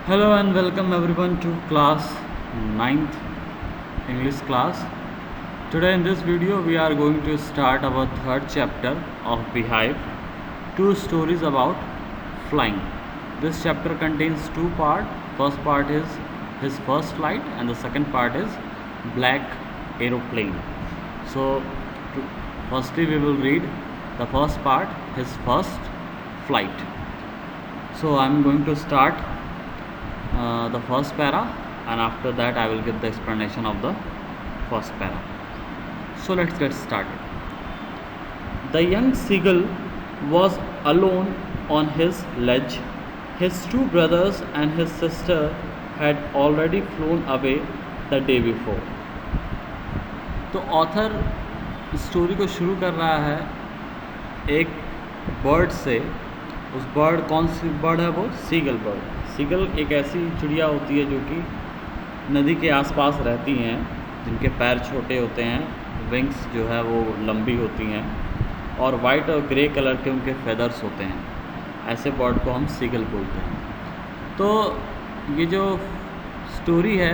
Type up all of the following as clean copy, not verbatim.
Hello and welcome everyone to class 9th English class. Today in this video we are going to start our third chapter of Beehive. Two stories about flying. This chapter contains two parts. First part is his first flight and the second part is Black Aeroplane. So firstly we will read the first part, his first flight. So I am going to start the first para, and after that I will give the explanation of the first para. So let's get started. The young seagull was alone on his ledge. His two brothers and his sister had already flown away the day before. तो author story को शुरू कर रहा है एक bird से. उस bird, कौन सी बर्ड है वो? Seagull bird. सीगल एक ऐसी चिड़िया होती है जो कि नदी के आसपास रहती हैं, जिनके पैर छोटे होते हैं, विंग्स जो है वो लंबी होती हैं और वाइट और ग्रे कलर के उनके फेदर्स होते हैं. ऐसे बर्ड को हम सीगल बोलते हैं. तो ये जो स्टोरी है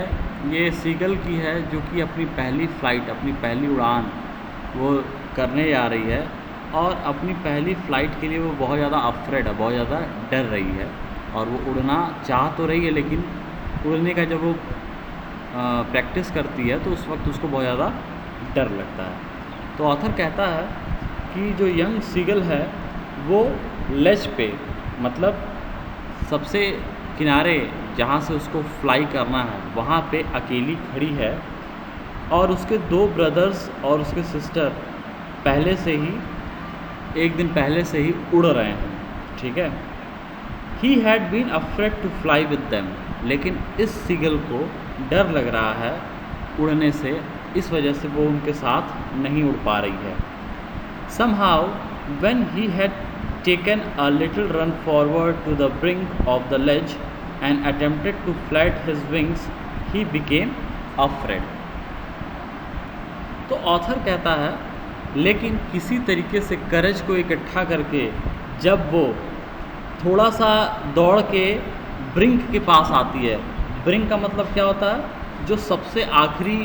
ये सीगल की है जो कि अपनी पहली फ़्लाइट, अपनी पहली उड़ान वो करने जा रही है और अपनी पहली फ़्लाइट के लिए वो बहुत ज़्यादा अफ्रेड है, बहुत ज़्यादा डर रही है. और वो उड़ना चाह तो रही है, लेकिन उड़ने का जब वो प्रैक्टिस करती है तो उस वक्त उसको बहुत ज़्यादा डर लगता है. तो ऑथर कहता है कि जो यंग सीगल है वो लेज पे, मतलब सबसे किनारे जहाँ से उसको फ्लाई करना है वहाँ पे अकेली खड़ी है और उसके दो ब्रदर्स और उसके सिस्टर पहले से ही, एक दिन पहले से ही उड़ रहे हैं. ठीक है. He had been afraid to fly with them, लेकिन इस सीगल को डर लग रहा है उड़ने से, इस वजह से वो उनके साथ नहीं उड़ पा रही है. Somehow when he had taken a little run forward to the brink of the ledge and attempted to flap his wings, he became afraid. तो ऑथर कहता है लेकिन किसी तरीके से करेज को इकट्ठा करके जब वो थोड़ा सा दौड़ के ब्रिंक के पास आती है. ब्रिंक का मतलब क्या होता है? जो सबसे आखिरी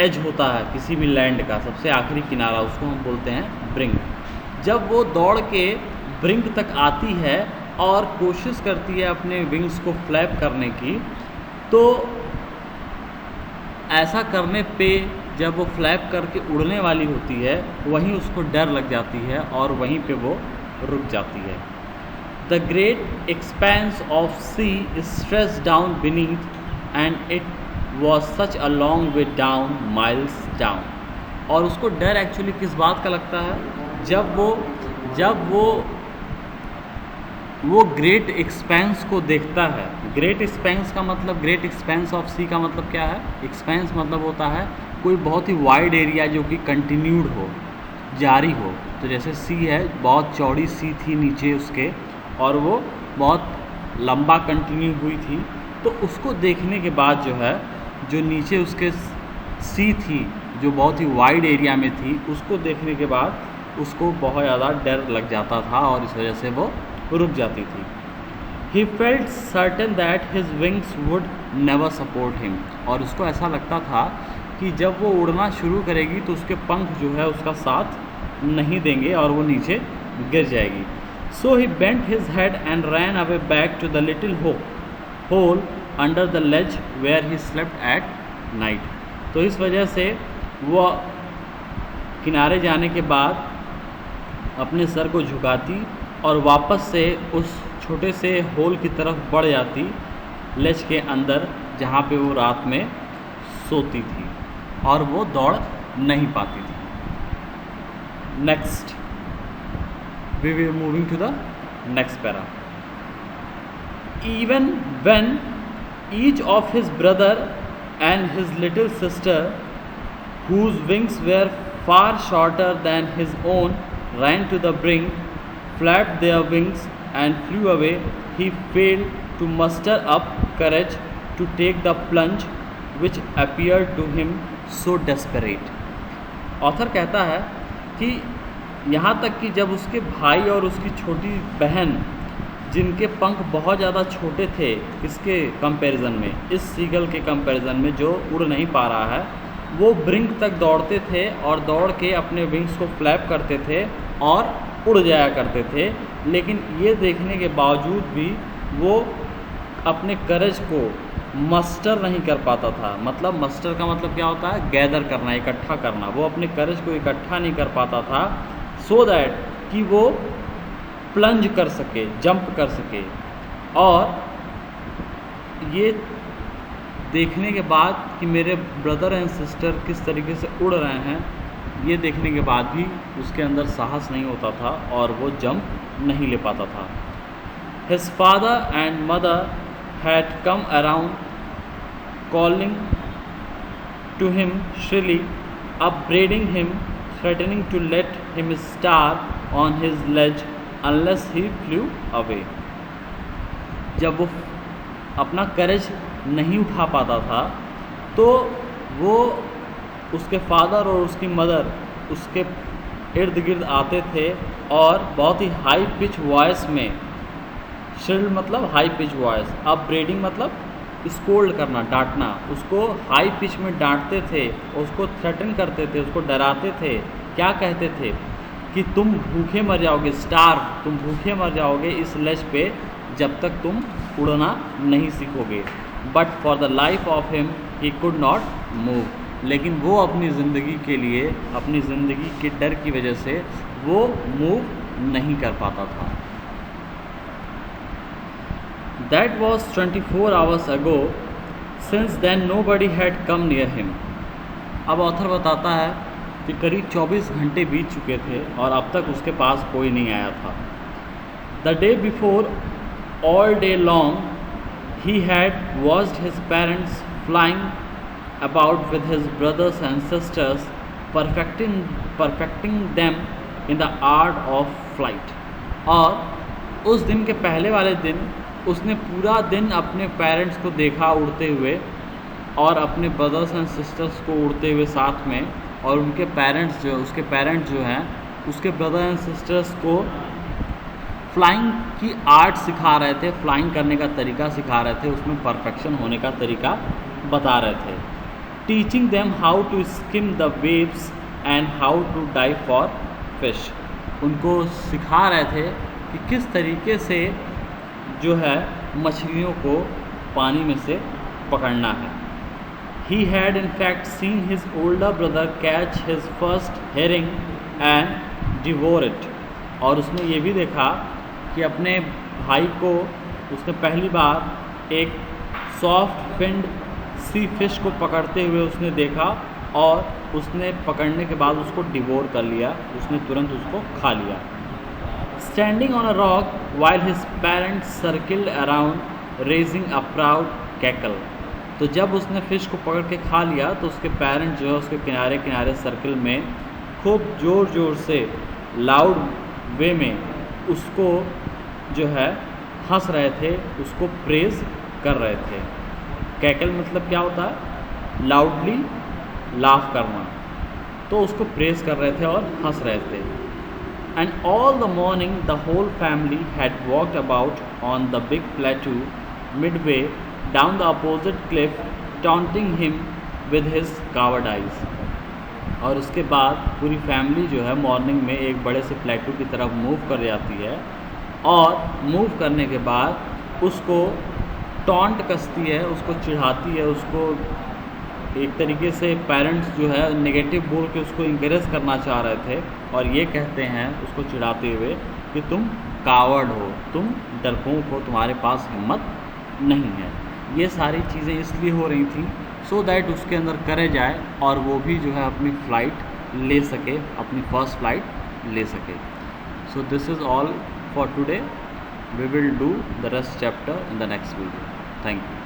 एज होता है किसी भी लैंड का, सबसे आखिरी किनारा, उसको हम बोलते हैं ब्रिंक. जब वो दौड़ के ब्रिंक तक आती है और कोशिश करती है अपने विंग्स को फ्लैप करने की, तो ऐसा करने पे जब वो फ्लैप करके उड़ने वाली होती है वहीं उसको डर लग जाती है और वहीं पे वो रुक जाती है. The great expanse of sea is stretched down beneath, and it was such a long way down, miles down. और उसको डर एक्चुअली किस बात का लगता है? जब वो ग्रेट एक्सपेंस को देखता है. ग्रेट एक्सपेंस का मतलब, ग्रेट एक्सपेंस ऑफ सी का मतलब क्या है? एक्सपेंस मतलब होता है कोई बहुत ही वाइड एरिया जो कि कंटिन्यूड हो, जारी हो. तो जैसे सी है, बहुत चौड़ी सी थी नीचे उसके और वो बहुत लंबा कंटिन्यू हुई थी. तो उसको देखने के बाद जो है, जो नीचे उसके सी थी जो बहुत ही वाइड एरिया में थी, उसको देखने के बाद उसको बहुत ज़्यादा डर लग जाता था और इस वजह से वो रुक जाती थी. He felt certain that his wings would never support him. और उसको ऐसा लगता था कि जब वो उड़ना शुरू करेगी तो उसके पंख जो है उसका साथ नहीं देंगे और वो नीचे गिर जाएगी. So he bent his head and ran away back to the little hole under the ledge where he slept at night. तो इस वजह से वो किनारे जाने के बाद अपने सर को झुकाती और वापस से उस छोटे से होल की तरफ बढ़ जाती, लेज के अंदर, जहाँ पे वो रात में सोती थी और वो दौड़ नहीं पाती थी. Next, we were moving to the next para. Even when each of his brother and his little sister, whose wings were far shorter than his own, ran to the brink, flapped their wings and flew away, he failed to muster up courage to take the plunge which appeared to him so desperate. Author कहता है कि यहाँ तक कि जब उसके भाई और उसकी छोटी बहन जिनके पंख बहुत ज़्यादा छोटे थे, किसके कंपैरिजन में, इस सीगल के कंपैरिजन में जो उड़ नहीं पा रहा है, वो ब्रिंक तक दौड़ते थे और दौड़ के अपने विंग्स को फ्लैप करते थे और उड़ जाया करते थे। लेकिन ये देखने के बावजूद भी वो अपने करेज को मस्टर नहीं कर पाता था। मतलब मस्टर का मतलब क्या होता है, गैदर करना, इकट्ठा करना। वो अपने करेज को इकट्ठा नहीं कर पाता था सो दैट कि वो प्लंज कर सके, जंप कर सके। और ये देखने के बाद कि मेरे ब्रदर एंड सिस्टर किस तरीके से उड़ रहे हैं, ये देखने के बाद भी उसके अंदर साहस नहीं होता था और वो जंप नहीं ले पाता था। His father and mother had come around, calling to him shrilly, upbraiding him, threatening to let him starve on his ledge unless he flew away. जब वो अपना करेज नहीं उठा पाता था तो वो, उसके फादर और उसकी मदर उसके इर्द गिर्द आते थे और बहुत ही हाई पिच वॉइस में, शिल्ड मतलब हाई पिच वॉइस, अपब्रेडिंग मतलब स्कोल्ड करना, डांटना, उसको हाई पिच में डांटते थे, उसको थ्रेटन करते थे, उसको डराते थे। क्या कहते थे कि तुम भूखे मर जाओगे, स्टार्व, तुम भूखे मर जाओगे इस लेज पे जब तक तुम उड़ना नहीं सीखोगे। But for the life of him he could not move, लेकिन वो अपनी ज़िंदगी के लिए, अपनी ज़िंदगी के डर की वजह से वो मूव नहीं कर पाता था। That was 24 hours ago. Since then nobody had come near him. अब ऑथर बताता है कि करीब 24 घंटे बीत चुके थे और अब तक उसके पास कोई नहीं आया था। The day before, all day long, he had watched his parents flying about with his brothers and sisters, perfecting them in the art of flight. और उस दिन के पहले वाले दिन उसने पूरा दिन अपने पेरेंट्स को देखा उड़ते हुए और अपने ब्रदर्स एंड सिस्टर्स को उड़ते हुए साथ में, और उनके पेरेंट्स जो, उसके पेरेंट्स जो हैं उसके ब्रदर एंड सिस्टर्स को फ्लाइंग की आर्ट सिखा रहे थे, फ्लाइंग करने का तरीका सिखा रहे थे, उसमें परफेक्शन होने का तरीका बता रहे थे। Teaching them how to skim the waves and how to dive for fish, उनको सिखा रहे थे कि किस तरीके से जो है मछलियों को पानी में से पकड़ना है। He had in fact seen his older brother catch his first herring and devour it. और उसने ये भी देखा कि अपने भाई को उसने पहली बार एक सॉफ्ट फिन्ड सी फिश को पकड़ते हुए उसने देखा और उसने पकड़ने के बाद उसको डिवोर कर लिया, उसने तुरंत उसको खा लिया। Standing on a rock while his parents circled around raising a proud cackle. तो जब उसने फ़िश को पकड़ के खा लिया तो उसके पेरेंट्स जो है उसके किनारे किनारे सर्कल में खूब ज़ोर ज़ोर से लाउड वे में उसको जो है हंस रहे थे, उसको प्रेज़ कर रहे थे। कैकल मतलब क्या होता है, लाउडली लाफ करना, तो उसको प्रेज़ कर रहे थे और हंस रहे थे। And all the morning the whole family had walked about on the big plateau midway down the opposite cliff, taunting him with his coward eyes. और उसके बाद पूरी फैमिली जो है मॉर्निंग में एक बड़े से प्लेटू की तरफ मूव कर जाती है और मूव करने के बाद उसको टॉन्ट कसती है, उसको चिढ़ाती है, उसको एक तरीके से पेरेंट्स जो है नेगेटिव बोल के उसको इंकरेज करना चाह रहे थे और ये कहते हैं उसको चिढ़ाते हुए कि तुम कावर्ड हो, तुम डरपोक हो, तुम्हारे पास हिम्मत नहीं है। ये सारी चीज़ें इसलिए हो रही थी सो दैट उसके अंदर करेज आए और वो भी जो है अपनी फ़्लाइट ले सके, अपनी फर्स्ट फ्लाइट ले सके। So this is all for today. We will do the rest chapter in the next video. Thank you.